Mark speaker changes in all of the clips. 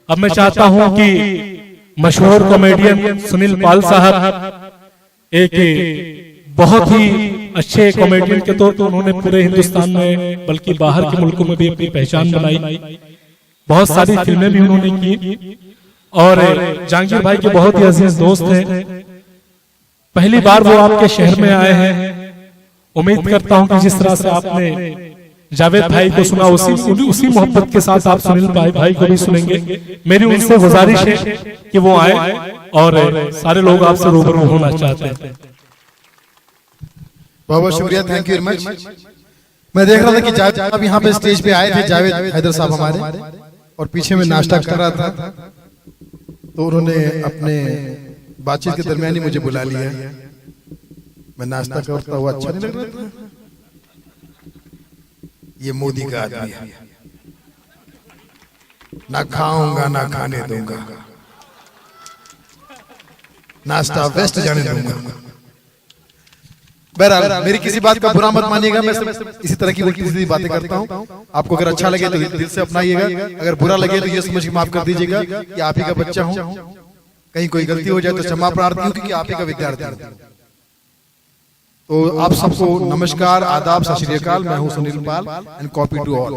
Speaker 1: अब मैं चाहता हूं कि मशहूर कॉमेडियन सुनील पाल साहब एक बहुत ही अच्छे कॉमेडियन के तौर पर उन्होंने पूरे हिंदुस्तान में बल्कि बाहर के मुल्कों में भी अपनी पहचान बनाई। बहुत सारी फिल्में भी उन्होंने की और जहांगीर भाई के बहुत ही अजीज दोस्त हैं। पहली बार वो आपके शहर में आए हैं। उम्मीद करता हूं कि जिस तरह से आपने जावेद भाई को सुना उसी मोहब्बत के साथ आप सुनील भाई को भी सुनेंगे। मेरी उनसे गुजारिश है कि वो आए और सारे लोग आपसे रूबरू होना चाहते हैं।
Speaker 2: बहुत बहुत शुक्रिया, थैंक यू वेरी मच। मैं देख रहा था कि जावेद साहब यहाँ पे स्टेज पे आए थे, जावेद हैदर साहब हमारे, और पीछे में नाश्ता कर रहा था, तो उन्होंने अपने बातचीत के दरमियान ही मुझे बुला लिया। मैं नाश्ता करता हुआ अच्छा नहीं लग रहा था। ये मोदी का आदमी है, ना खाऊंगा ना खाने दूंगा, नाश्ता वेस्ट जाने दूंगा। बहरहाल मेरी किसी बात का बुरा मत मानिएगा, मैं इसी तरह की उल्टी सीधी बातें करता हूँ। आपको अगर अच्छा लगे तो दिल से अपनाइएगा, अगर बुरा लगे तो ये समझ के माफ कर दीजिएगा कि आप ही का बच्चा हूँ। कहीं कोई गलती हो जाए तो क्षमा प्रार्थी हूँ, क्योंकि आप ही का विद्यार्थी हूँ। तो आप सबको नमस्कार, आदाब, सत श्री अकाल। मैं हूं सुनील पाल एंड कॉपी टू ऑल।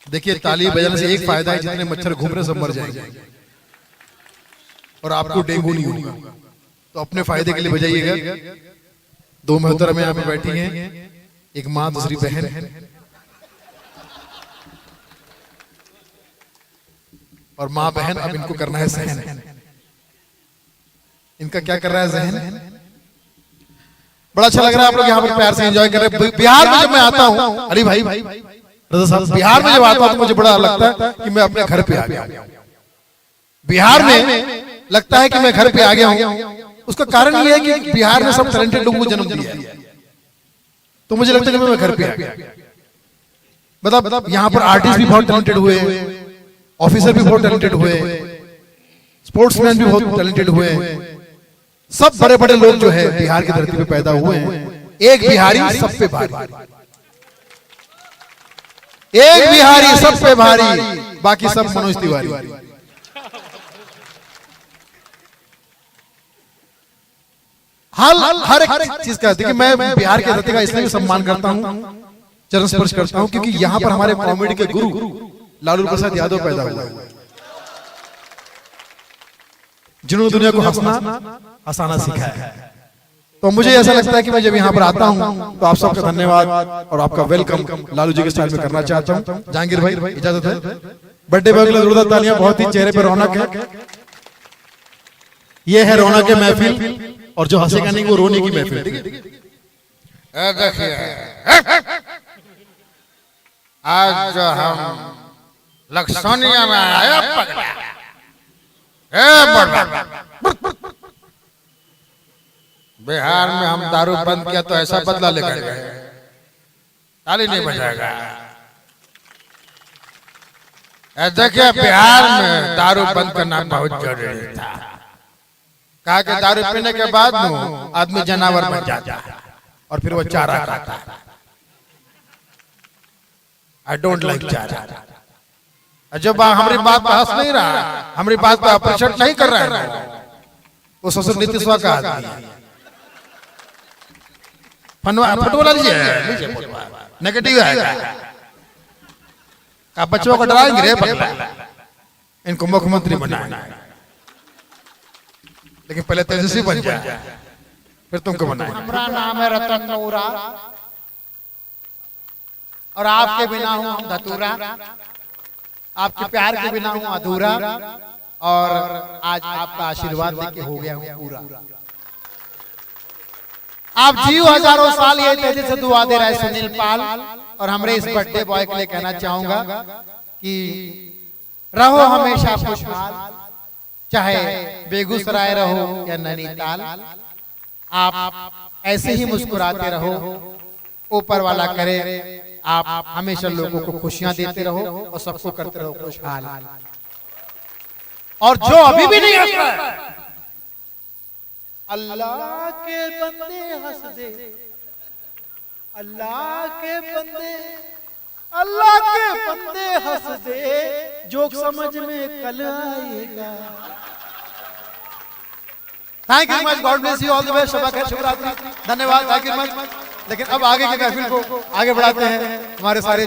Speaker 2: देखिए, ताली बजाने से एक फायदा है, जितने मच्छर घूम रहे सब मर जाएंगे और आपको डेंगू नहीं होगा। तो अपने फायदे के लिए बजाइएगा। दो मोहतरम यहाँ पे बैठी हैं, एक माँ दूसरी बहन, और माँ बहन अब इनको करना है सहन। इनका क्या कर रहा है जहन। बड़ा अच्छा लग रहा है, आप लोग यहाँ पर प्यार से एंजॉय कर रहे हैं। बिहार में जब मैं आता हूँ, अली भाई रजा साहब, बिहार में जब आता हूँ तो मुझे बड़ा लगता है कि मैं अपने घर पे आ गया। बिहार में लगता है कि मैं घर पे आ गया हूँ। उसका कारण ये है कि बिहार में सब टैलेंटेड लोगों को जन्म दिया है, तो मुझे लगता है कि मैं घर पे आ गया। मतलब यहाँ पर आर्टिस्ट भी बहुत टैलेंटेड हुए, ऑफिसर भी बहुत टैलेंटेड हुए, स्पोर्ट्समैन भी बहुत टैलेंटेड हुए। सब बड़े बड़े लोग जो है बिहार की धरती पे पैदा हुए हैं। एक बिहारी सब पे भारी, एक बिहारी सब पे भारी, बाकी सब मनोज तिवारी। हर एक चीज का देखिए, मैं बिहार की धरती का इसलिए भी सम्मान करता हूं, चरण स्पर्श करता हूं, क्योंकि यहां पर हमारे कॉमेडी के गुरु लालू प्रसाद यादव पैदा हुए, जिन्होंने दुनिया को हंसाना सिखाया है। तो मुझे ऐसा लगता है कि मैं जब यहाँ पर आता हूँ तो आप सबका धन्यवाद और आपका वेलकम लालू जी के स्टाइल में करना चाहता हूँ। जहांगीर भाई इजाजत है। बर्थडे बॉय के लिए जोरदार तालियां, बहुत ही चेहरे पर रौनक है। ये है रौनक के महफिल, और जो हंसेगा नहीं वो रोने की महफिल।
Speaker 3: आज जो हम लक्ष्मणिया में आया बिहार में हम दारू बंद किया तो ऐसा बदला लेकर गए, ताली नहीं बजाएगा। देखिए, बिहार में दारू बंद करना बहुत जरूरी था। कहा कि दारू पीने के बाद आदमी जानवर बन जाता है और फिर वो चारा खाता है। आई डोंट लाइक चारा। जब हमारी बात पर हंस नहीं रहा, हमारी बात पर अप्रिशिएट नहीं कर रहा है, वो ससुर नीतीश का आदमी है। फोटो लीजिए, नेगेटिव है का बच्चों को डराएंगे रे पगला, इनको मुख्यमंत्री बनाना है, लेकिन पहले तेजस्वी बन जाए फिर तुमको बनाए।
Speaker 4: हमारा नाम है रतन नौरा और आपके बिना हूँ धतूरा, आपके प्यार के बिना हूँ अधूरा, और आज आपका आशीर्वाद लेके हो गया हूँ पूरा। आप जियो हजारों साल, ये तेजी से दुआ दे रहा है सुनील पाल। और हमारे इस बर्थडे बॉय के लिए कहना चाहूंगा कि रहो हमेशा खुशहाल, चाहे बेगूसराय रहो या नैनीताल, आप ऐसे ही मुस्कुराते रहो। ऊपर वाला करे आप हमेशा लोगों को खुशियां देते रहो और सबको करते रहो खुशहाल। और जो अभी भी नहीं हंस रहा है, अल्लाह के बंदे हंस दे, अल्लाह के बंदे अल्लाह के बंदे हंस दे, जोक समझ में कल आएगा। Thank you much, God bless you, all the best, शबा खैर, शुभ रात्रि, धन्यवाद, थैंक यू मच। लेकिन अब आगे की महफिल को आगे बढ़ाते हैं हमारे सारे